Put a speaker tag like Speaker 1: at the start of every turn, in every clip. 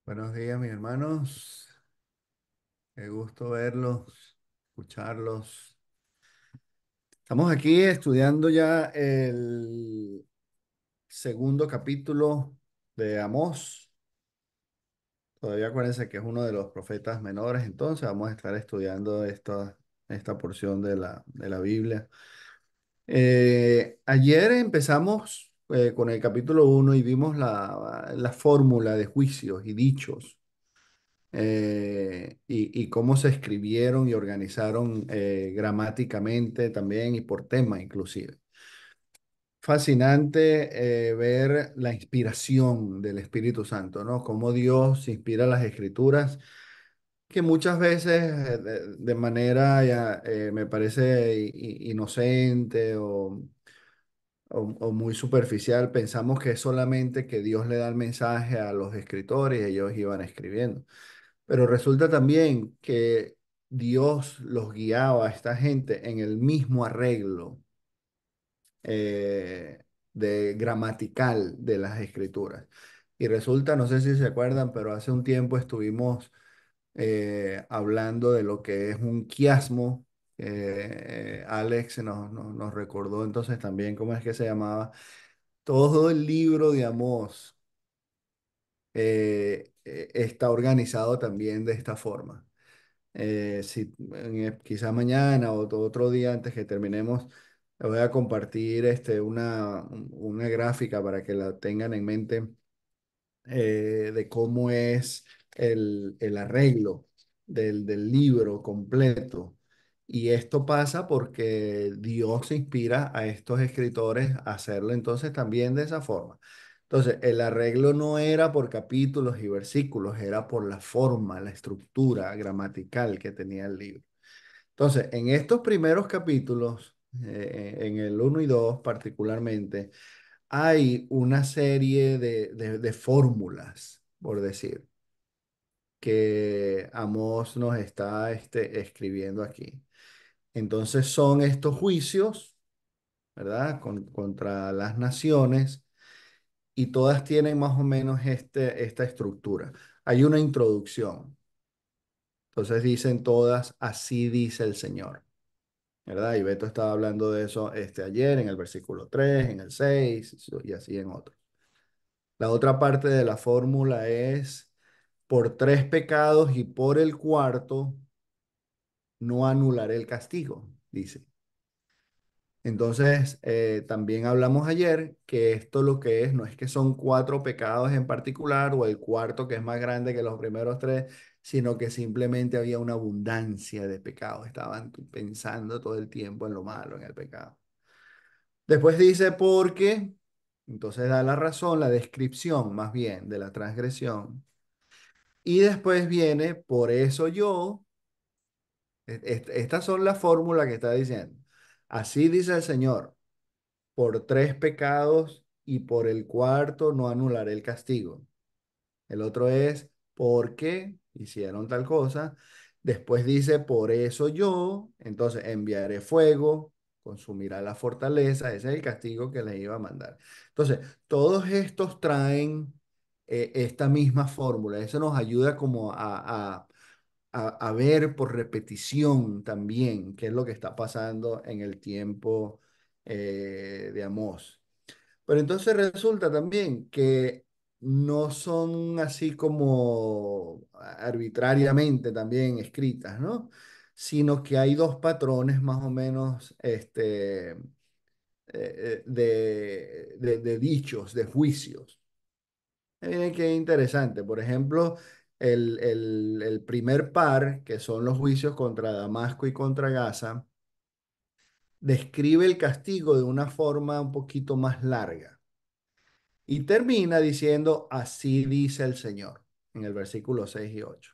Speaker 1: Buenos días, mis hermanos. Qué gusto verlos, escucharlos. Estamos aquí estudiando ya el segundo capítulo de Amós. Todavía acuérdense que es uno de los profetas menores, entonces vamos a estar estudiando esta porción de la Biblia. Ayer empezamos con el capítulo uno y vimos la fórmula de juicios y dichos y cómo se escribieron y organizaron gramáticamente también y por tema inclusive. Fascinante ver la inspiración del Espíritu Santo, ¿no? Cómo Dios inspira las escrituras, que muchas veces de manera ya, me parece inocente o muy superficial, pensamos que es solamente que Dios le da el mensaje a los escritores y ellos iban escribiendo. Pero resulta también que Dios los guiaba a esta gente en el mismo arreglo eh, de gramatical de las escrituras. Y resulta, no sé si se acuerdan, pero hace un tiempo estuvimos hablando de lo que es un quiasmo. Alex nos recordó entonces también cómo es que se llamaba. Todo el libro de Amós está organizado también de esta forma. Si quizás mañana o otro día antes que terminemos, le voy a compartir una gráfica para que la tengan en mente de cómo es el arreglo del libro completo. Y esto pasa porque Dios inspira a estos escritores a hacerlo entonces también de esa forma. Entonces, el arreglo no era por capítulos y versículos, era por la forma, la estructura gramatical que tenía el libro. Entonces, en estos primeros capítulos, en el uno y 2 particularmente, hay una serie de fórmulas, por decir, que Amós nos está escribiendo aquí. Entonces son estos juicios, ¿verdad? Contra las naciones y todas tienen más o menos esta estructura. Hay una introducción. Entonces dicen todas, así dice el Señor, ¿verdad? Y Beto estaba hablando de eso ayer en el versículo 3, en el 6 y así en otros. La otra parte de la fórmula es por tres pecados y por el cuarto no anularé el castigo, dice. Entonces, también hablamos ayer que esto lo que es, no es que son cuatro pecados en particular o el cuarto que es más grande que los primeros tres, sino que simplemente había una abundancia de pecados. Estaban pensando todo el tiempo en lo malo, en el pecado. Después dice porque, entonces da la razón, la descripción más bien de la transgresión. Y después viene, por eso yo, estas son las fórmulas que está diciendo. Así dice el Señor, por tres pecados y por el cuarto no anularé el castigo. El otro es, porque hicieron tal cosa. Después dice, por eso yo, entonces enviaré fuego, consumirá la fortaleza. Ese es el castigo que les iba a mandar. Entonces, todos estos traen esta misma fórmula. Eso nos ayuda como a ver por repetición también qué es lo que está pasando en el tiempo de Amós. Pero entonces resulta también que no son así como arbitrariamente también escritas, ¿no? Sino que hay dos patrones más o menos de dichos, de juicios. Miren qué interesante. Por ejemplo, el primer par, que son los juicios contra Damasco y contra Gaza, describe el castigo de una forma un poquito más larga. Y termina diciendo, así dice el Señor, en el versículo 6 y 8.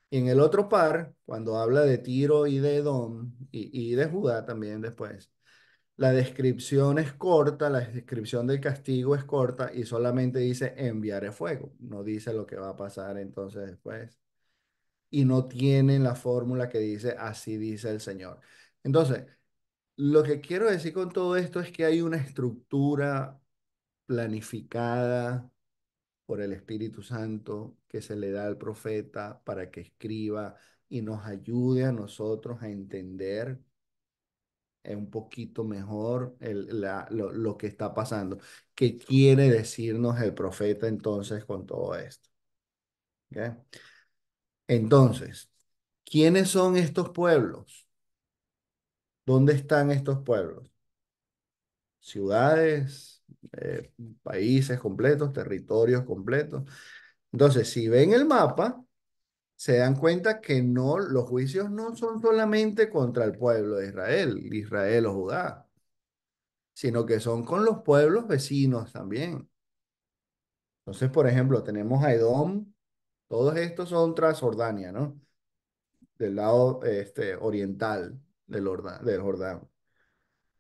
Speaker 1: Y en el otro par, cuando habla de Tiro y de Edom, y de Judá también después, la descripción es corta, la descripción del castigo es corta y solamente dice enviaré fuego. No dice lo que va a pasar entonces después. Y no tienen la fórmula que dice así dice el Señor. Entonces, lo que quiero decir con todo esto es que hay una estructura planificada por el Espíritu Santo que se le da al profeta para que escriba y nos ayude a nosotros a entender un poquito mejor lo que está pasando. ¿Qué quiere decirnos el profeta entonces con todo esto? ¿Ok? Entonces, ¿quiénes son estos pueblos? ¿Dónde están estos pueblos? Ciudades, países completos, territorios completos. Entonces, si ven el mapa, se dan cuenta que no, los juicios no son solamente contra el pueblo de Israel o Judá, sino que son con los pueblos vecinos también. Entonces, por ejemplo, tenemos a Edom, todos estos son tras Jordania, ¿no? Del lado oriental del Jordán.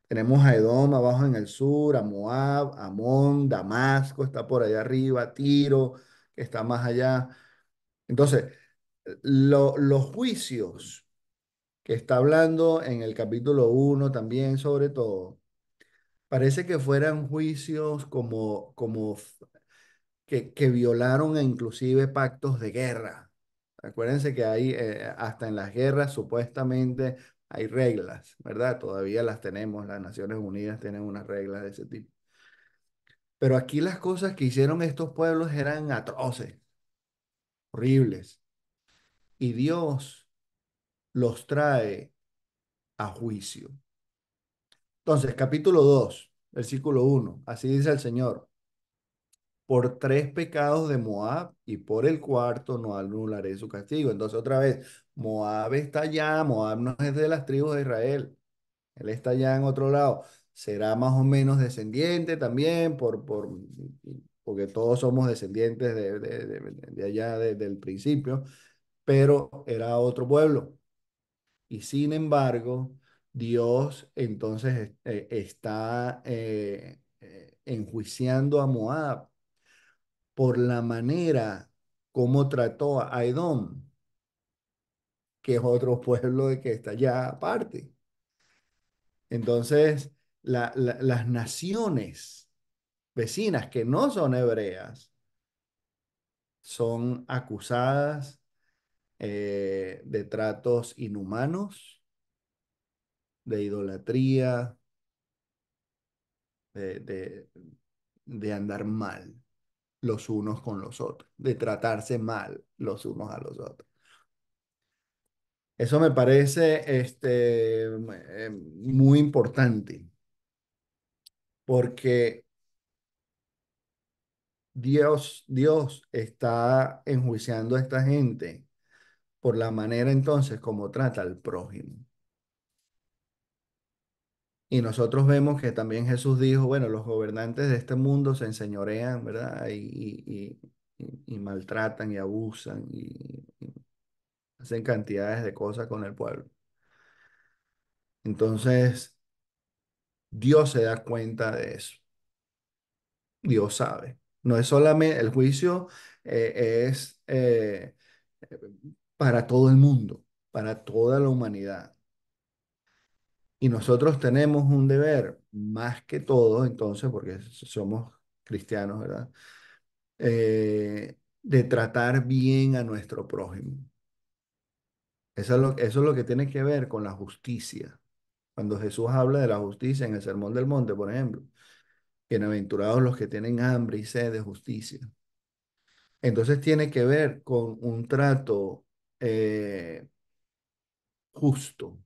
Speaker 1: Tenemos a Edom abajo en el sur, a Moab, Amón, Damasco está por allá arriba, Tiro, que está más allá. Entonces, los juicios que está hablando en el capítulo 1 también sobre todo, parece que fueran juicios que violaron inclusive pactos de guerra. Acuérdense que hay, hasta en las guerras supuestamente hay reglas, ¿verdad? Todavía las tenemos, las Naciones Unidas tienen unas reglas de ese tipo. Pero aquí las cosas que hicieron estos pueblos eran atroces, horribles, y Dios los trae a juicio. Entonces, capítulo 2 versículo 1 así dice el Señor. Por tres pecados de Moab y por el cuarto no anularé su castigo. Entonces otra vez, Moab está allá, Moab no es de las tribus de Israel, él está allá en otro lado. Será más o menos descendiente también, porque todos somos descendientes de allá del principio, pero era otro pueblo. Y sin embargo, Dios entonces está enjuiciando a Moab por la manera como trató a Edom, que es otro pueblo de que está allá aparte. Entonces, las naciones vecinas que no son hebreas son acusadas de tratos inhumanos, de idolatría, de, de, de andar mal los unos con los otros, de tratarse mal los unos a los otros. Eso me parece muy importante porque Dios está enjuiciando a esta gente por la manera entonces como trata al prójimo. Y nosotros vemos que también Jesús dijo, bueno, los gobernantes de este mundo se enseñorean, ¿verdad? Y maltratan y abusan y hacen cantidades de cosas con el pueblo. Entonces, Dios se da cuenta de eso. Dios sabe. No es solamente el juicio, es para todo el mundo, para toda la humanidad. Y nosotros tenemos un deber, más que todo, entonces, porque somos cristianos, ¿verdad? De tratar bien a nuestro prójimo. Eso es lo que tiene que ver con la justicia. Cuando Jesús habla de la justicia en el Sermón del Monte, por ejemplo, bienaventurados los que tienen hambre y sed de justicia. Entonces tiene que ver con un trato eh, justo,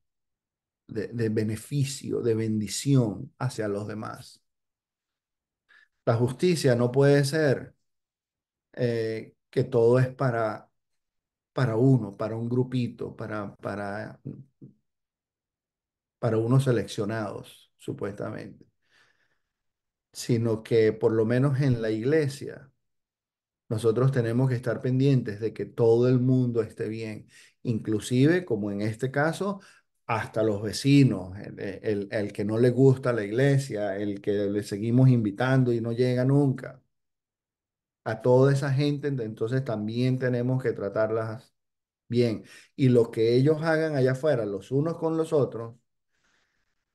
Speaker 1: de beneficio, de bendición hacia los demás. La justicia no puede ser que todo es para uno, para un grupito, para unos seleccionados, supuestamente, sino que por lo menos en la iglesia nosotros tenemos que estar pendientes de que todo el mundo esté bien, inclusive, como en este caso, hasta los vecinos, el que no le gusta la iglesia, el que le seguimos invitando y no llega nunca. A toda esa gente, entonces también tenemos que tratarlas bien. Y lo que ellos hagan allá afuera, los unos con los otros,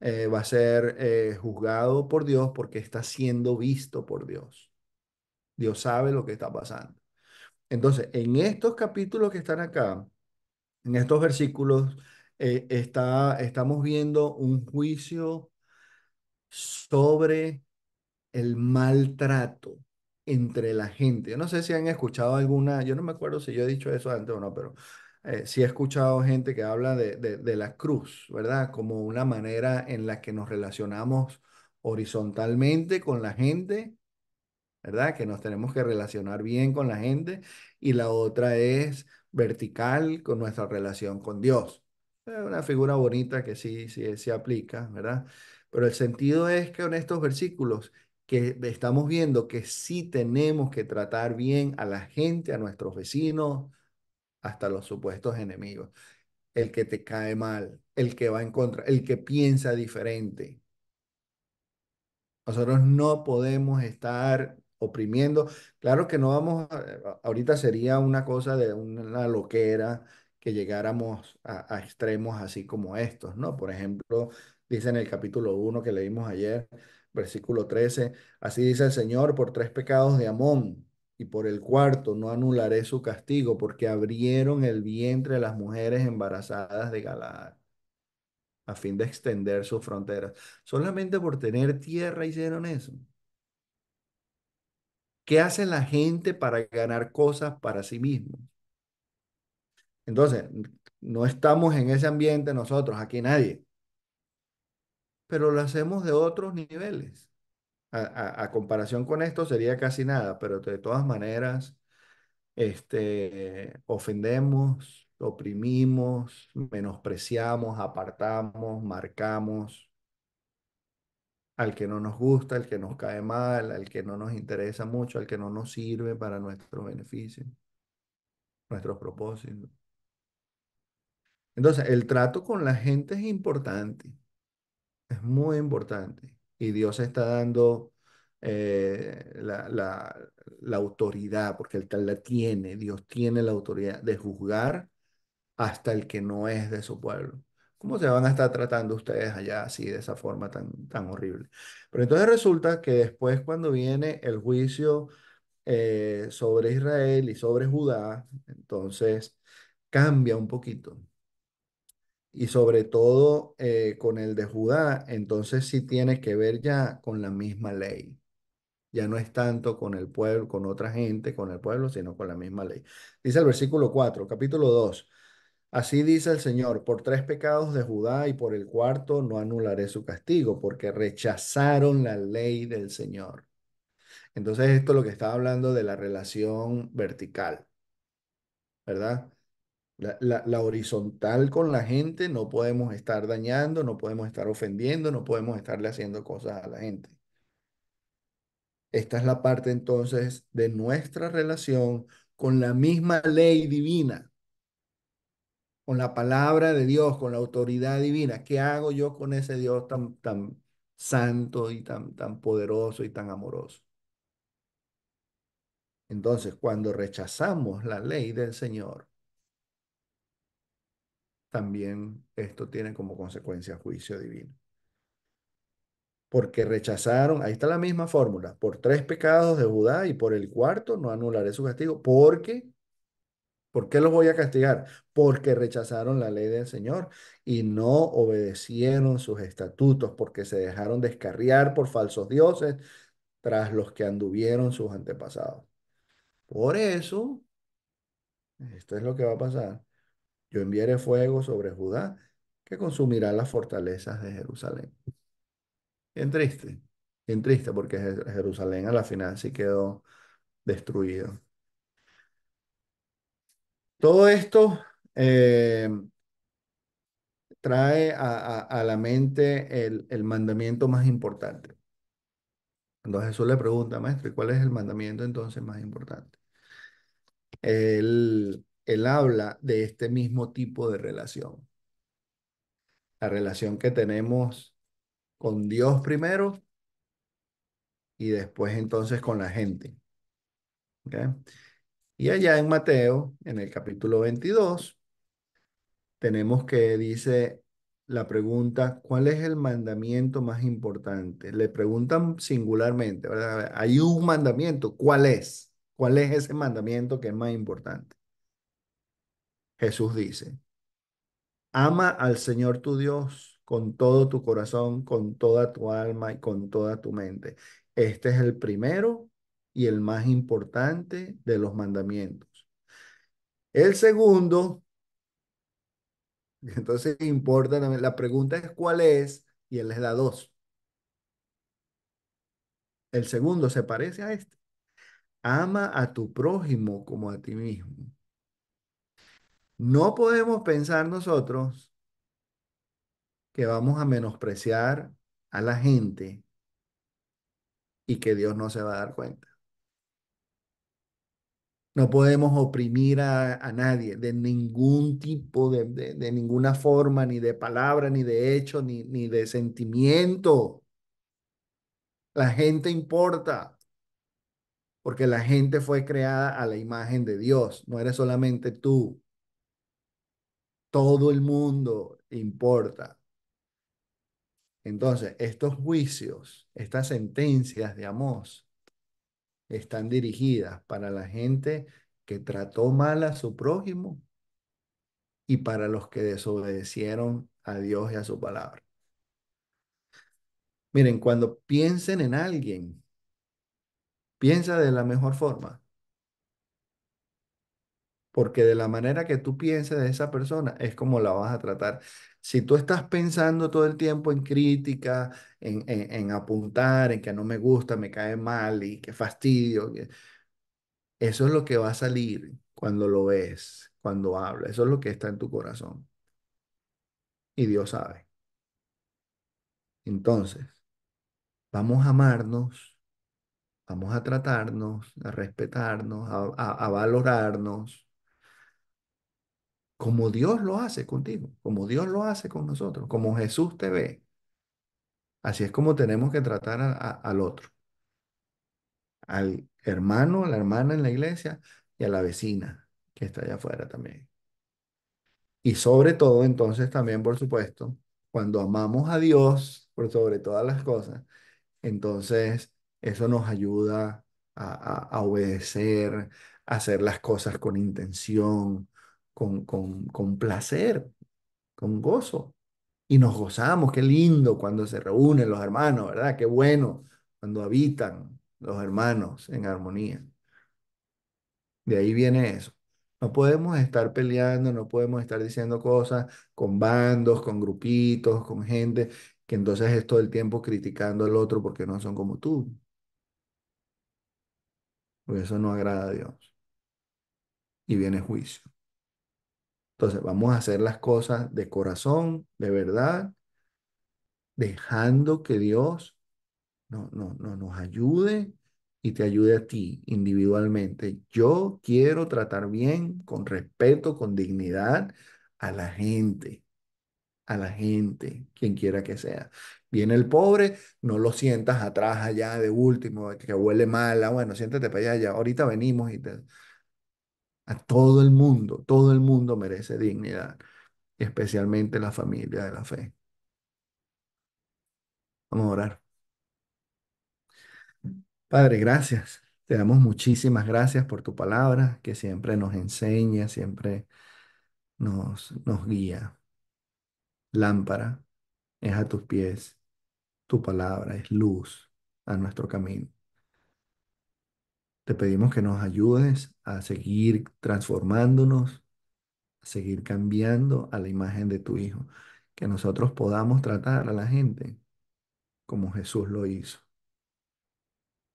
Speaker 1: va a ser juzgado por Dios porque está siendo visto por Dios. Dios sabe lo que está pasando. Entonces, en estos capítulos que están acá, en estos versículos, estamos viendo un juicio sobre el maltrato entre la gente. Yo no sé si han escuchado alguna, yo no me acuerdo si yo he dicho eso antes o no, pero sí he escuchado gente que habla de la cruz, ¿verdad? Como una manera en la que nos relacionamos horizontalmente con la gente, ¿verdad? Que nos tenemos que relacionar bien con la gente, y la otra es vertical con nuestra relación con Dios. Es una figura bonita que sí, sí, sí aplica, ¿verdad? Pero el sentido es que en estos versículos que estamos viendo que sí tenemos que tratar bien a la gente, a nuestros vecinos, hasta los supuestos enemigos. El que te cae mal, el que va en contra, el que piensa diferente. Nosotros no podemos estar oprimiendo. Claro que no vamos ahorita sería una cosa de una loquera que llegáramos a extremos así como estos, ¿no? Por ejemplo, dice en el capítulo 1 que leímos ayer, versículo 13, así dice el Señor, por 3 pecados de Amón y por el cuarto no anularé su castigo, porque abrieron el vientre de las mujeres embarazadas de Galaad a fin de extender sus fronteras. Solamente por tener tierra hicieron eso. ¿Qué hace la gente para ganar cosas para sí mismos? Entonces, no estamos en ese ambiente nosotros, aquí nadie, pero lo hacemos de otros niveles. A comparación con esto sería casi nada, pero de todas maneras, ofendemos, oprimimos, menospreciamos, apartamos, marcamos al que no nos gusta, al que nos cae mal, al que no nos interesa mucho, al que no nos sirve para nuestro beneficio, nuestros propósitos. Entonces, el trato con la gente es importante, es muy importante. Y Dios está dando la autoridad, porque Él tal la tiene, Dios tiene la autoridad de juzgar hasta el que no es de su pueblo. ¿Cómo se van a estar tratando ustedes allá así, de esa forma tan horrible? Pero entonces resulta que después cuando viene el juicio sobre Israel y sobre Judá, entonces cambia un poquito. Y sobre todo con el de Judá, entonces sí tiene que ver ya con la misma ley. Ya no es tanto con el pueblo, con otra gente, con el pueblo, sino con la misma ley. Dice el versículo 4, capítulo 2. Así dice el Señor, por 3 pecados de Judá y por el cuarto no anularé su castigo, porque rechazaron la ley del Señor. Entonces esto es lo que está hablando de la relación vertical, ¿verdad? La horizontal con la gente no podemos estar dañando, no podemos estar ofendiendo, no podemos estarle haciendo cosas a la gente. Esta es la parte entonces de nuestra relación con la misma ley divina, con la palabra de Dios, con la autoridad divina. ¿Qué hago yo con ese Dios tan santo y tan poderoso y tan amoroso? Entonces, cuando rechazamos la ley del Señor, también esto tiene como consecuencia juicio divino. Porque rechazaron, ahí está la misma fórmula, por 3 pecados de Judá y por el cuarto no anularé su castigo, porque, ¿por qué los voy a castigar? Porque rechazaron la ley del Señor y no obedecieron sus estatutos, porque se dejaron descarriar por falsos dioses tras los que anduvieron sus antepasados. Por eso, esto es lo que va a pasar. Yo enviaré fuego sobre Judá que consumirá las fortalezas de Jerusalén. Bien triste porque Jerusalén a la final sí quedó destruido. Todo esto eh, trae a la mente el mandamiento más importante. Entonces Jesús le pregunta, maestro, ¿y cuál es el mandamiento entonces más importante? Él habla de este mismo tipo de relación, la relación que tenemos con Dios primero y después entonces con la gente. ¿Ok? Y allá en Mateo, en el capítulo 22, tenemos que dice la pregunta, ¿cuál es el mandamiento más importante? Le preguntan singularmente, ¿verdad? Hay un mandamiento, ¿cuál es? ¿Cuál es ese mandamiento que es más importante? Jesús dice, ama al Señor tu Dios con todo tu corazón, con toda tu alma y con toda tu mente. Este es el primero y el más importante de los mandamientos. El segundo, entonces importa también, la pregunta es ¿cuál es? Y él les da dos. El segundo se parece a este. Ama a tu prójimo como a ti mismo. No podemos pensar nosotros que vamos a menospreciar a la gente y que Dios no se va a dar cuenta. No podemos oprimir a nadie de ningún tipo, de ninguna forma, ni de palabra, ni de hecho, ni de sentimiento. La gente importa, porque la gente fue creada a la imagen de Dios. No eres solamente tú, todo el mundo importa. Entonces, estos juicios, estas sentencias de Amós, están dirigidas para la gente que trató mal a su prójimo y para los que desobedecieron a Dios y a su palabra. Miren, cuando piensen en alguien, piensa de la mejor forma, porque de la manera que tú pienses de esa persona es como la vas a tratar. Si tú estás pensando todo el tiempo en crítica, en apuntar, en que no me gusta, me cae mal y qué fastidio, eso es lo que va a salir cuando lo ves, cuando habla. Eso es lo que está en tu corazón. Y Dios sabe. Entonces, vamos a amarnos, vamos a tratarnos, a respetarnos, a valorarnos, como Dios lo hace contigo, como Dios lo hace con nosotros, como Jesús te ve. Así es como tenemos que tratar al otro, al hermano, a la hermana en la iglesia y a la vecina que está allá afuera también. Y sobre todo, entonces, también, por supuesto, cuando amamos a Dios por sobre todas las cosas, entonces eso nos ayuda a obedecer, a hacer las cosas con intención, con placer, con gozo. Y nos gozamos, qué lindo cuando se reúnen los hermanos, ¿verdad? Qué bueno cuando habitan los hermanos en armonía. De ahí viene eso. No podemos estar peleando, no podemos estar diciendo cosas con bandos, con grupitos, con gente que entonces es todo el tiempo criticando al otro porque no son como tú, porque eso no agrada a Dios y viene juicio. Entonces vamos a hacer las cosas de corazón, de verdad, dejando que Dios no nos ayude y te ayude a ti individualmente. Yo quiero tratar bien, con respeto, con dignidad a la gente, quien quiera que sea. Viene el pobre, no lo sientas atrás allá de último, que huele mal. Ah, bueno, siéntate para allá, ya ahorita venimos a todo el mundo merece dignidad, especialmente la familia de la fe. Vamos a orar. Padre, gracias. Te damos muchísimas gracias por tu palabra, que siempre nos enseña, siempre nos guía. Lámpara es a tus pies, tu palabra es luz a nuestro camino. Te pedimos que nos ayudes a seguir transformándonos, a seguir cambiando a la imagen de tu Hijo, que nosotros podamos tratar a la gente como Jesús lo hizo.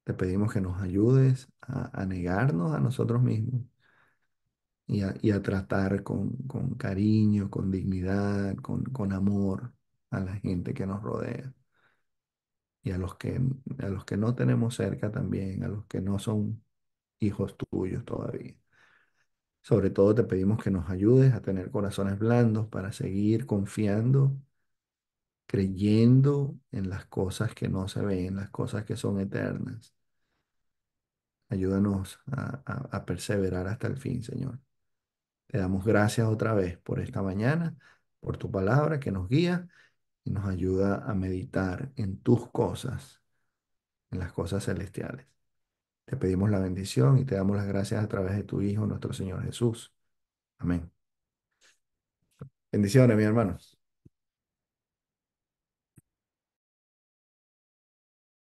Speaker 1: Te pedimos que nos ayudes a negarnos a nosotros mismos y a tratar con cariño, con dignidad, con amor a la gente que nos rodea y a los que no tenemos cerca también, a los que no son hijos tuyos todavía. Sobre todo te pedimos que nos ayudes a tener corazones blandos para seguir confiando, creyendo en las cosas que no se ven, las cosas que son eternas. Ayúdanos a perseverar hasta el fin, Señor. Te damos gracias otra vez por esta mañana por tu palabra que nos guía y nos ayuda a meditar en tus cosas, en las cosas celestiales. Te pedimos la bendición y te damos las gracias a través de tu Hijo, nuestro Señor Jesús. Amén. Bendiciones, mi hermano.